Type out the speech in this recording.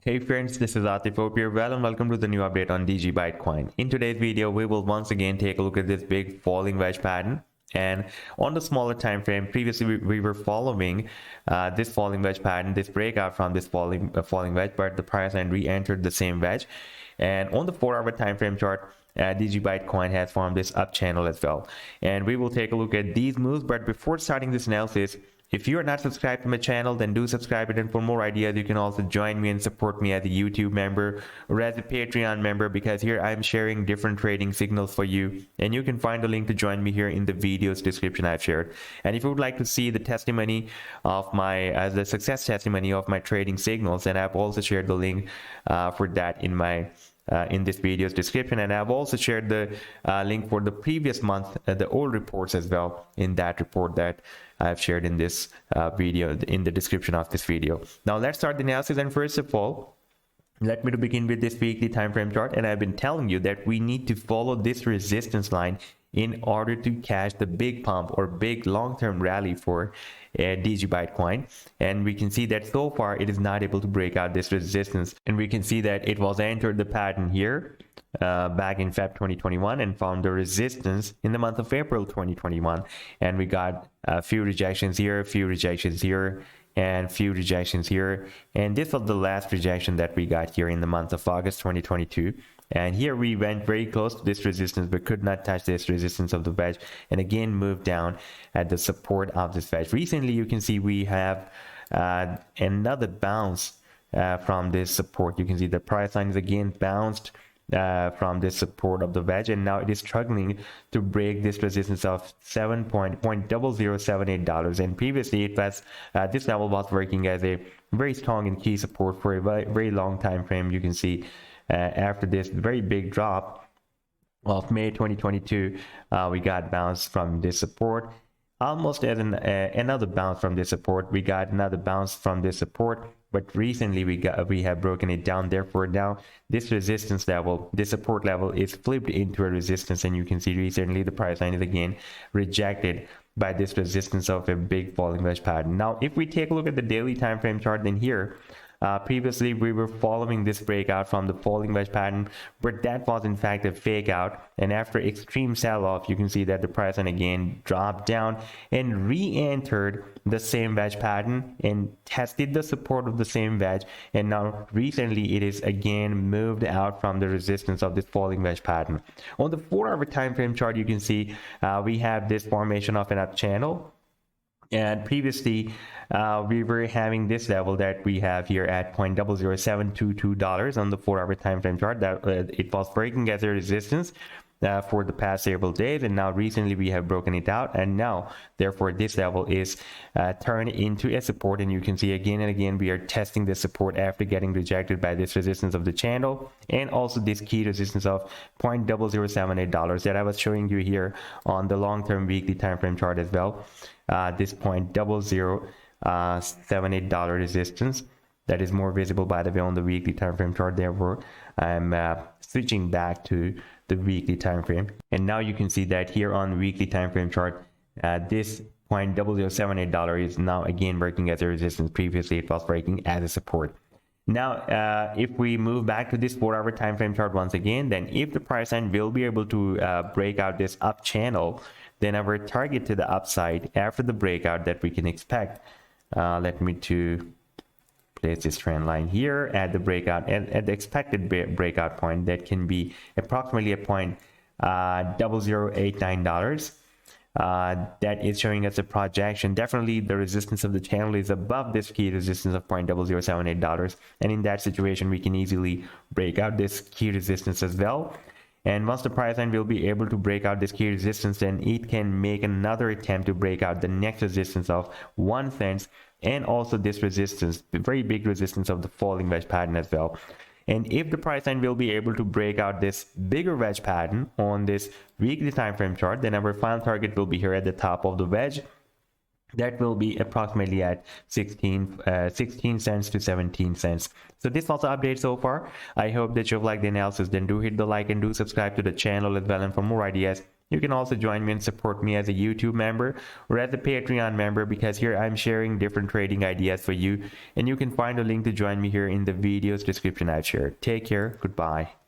Hey friends, this is Atif. Hope you're well and welcome to the new update on DigiByte coin. In today's video, we will once again take a look at this big falling wedge pattern. And on the smaller time frame, previously we were following this falling wedge pattern, this breakout from this falling wedge, but the price and re-entered the same wedge. And on the 4-hour time frame chart, DigiByte coin has formed this up channel as well. And we will take a look at these moves. But before starting this analysis, if you are not subscribed to my channel, then do subscribe it. And for more ideas, you can also join me and support me as a YouTube member or as a Patreon member, because here I'm sharing different trading signals for you. And you can find a link to join me here in the video's description I've shared. And if you would like to see the testimony of the success testimony of my trading signals, then I've also shared the link for that in this video's description. And I've also shared the link for the previous month, the old reports as well, in that report that I've shared in this video, in the description of this video. Now let's start the analysis. And first of all, let me to begin with this weekly time frame chart. And I've been telling you that we need to follow this resistance line in order to catch the big pump or big long-term rally for DigiByte coin. And we can see that so far it is not able to break out this resistance. And we can see that it was entered the pattern here back in Feb 2021 and found the resistance in the month of April 2021. And we got a few rejections here, a few rejections here, and few rejections here. And this was the last rejection that we got here in the month of August 2022. And here we went very close to this resistance but could not touch this resistance of the wedge, and again moved down at the support of this wedge. Recently you can see we have another bounce from this support. You can see the price line is again bounced from this support of the wedge, and now it is struggling to break this resistance of $7.0078. And previously it was this level was working as a very strong and key support for a very long time frame. You can see after this very big drop of May 2022, we got bounced from this support, almost as another bounce from this support. We got another bounce from this support, but recently we have broken it down. Therefore now this resistance level, this support level, is flipped into a resistance, and you can see recently the price line is again rejected by this resistance of a big falling wedge pattern. Now if we take a look at the daily time frame chart, then here previously we were following this breakout from the falling wedge pattern, but that was in fact a fake out. And after extreme sell-off, you can see that the price line again dropped down and re-entered the same wedge pattern and tested the support of the same wedge. And now recently it is again moved out from the resistance of this falling wedge pattern. On the 4-hour time frame chart, you can see we have this formation of an up channel. And previously we were having this level that we have here at $0.00722 on the 4-hour time frame chart, that it was breaking as a resistance for the past several days, and now recently we have broken it out, and now therefore this level is turned into a support. And you can see again and again we are testing this support after getting rejected by this resistance of the channel, and also this key resistance of $0.0078 that I was showing you here on the long-term weekly time frame chart as well. This $0.0078 resistance that is more visible, by the way, on the weekly time frame chart. Therefore I'm switching back to the weekly time frame, and now you can see that here on the weekly time frame chart, this $0.0078 is now again working as a resistance. Previously it was working as a support. Now if we move back to this 4-hour time frame chart once again, then if the price line will be able to break out this up channel, then our target to the upside after the breakout that we can expect, let me to place this trend line here at the breakout, at the expected breakout point, that can be approximately a $0.0089. That is showing us a projection. Definitely the resistance of the channel is above this key resistance of $0.0078, and in that situation we can easily break out this key resistance as well. And once the price line will be able to break out this key resistance, then it can make another attempt to break out the next resistance of 1 cent, and also this resistance, the very big resistance of the falling wedge pattern as well. And if the price line will be able to break out this bigger wedge pattern on this weekly time frame chart, then our final target will be here at the top of the wedge. That will be approximately at 16 cents to 17 cents. So this was the update so far. I hope that you've liked the analysis. Then do hit the like and do subscribe to the channel as well. And for more ideas, You can also join me and support me as a YouTube member or as a Patreon member, because here I'm sharing different trading ideas for you, and you can find a link to join me here in the video's description I've shared. Take care. Goodbye.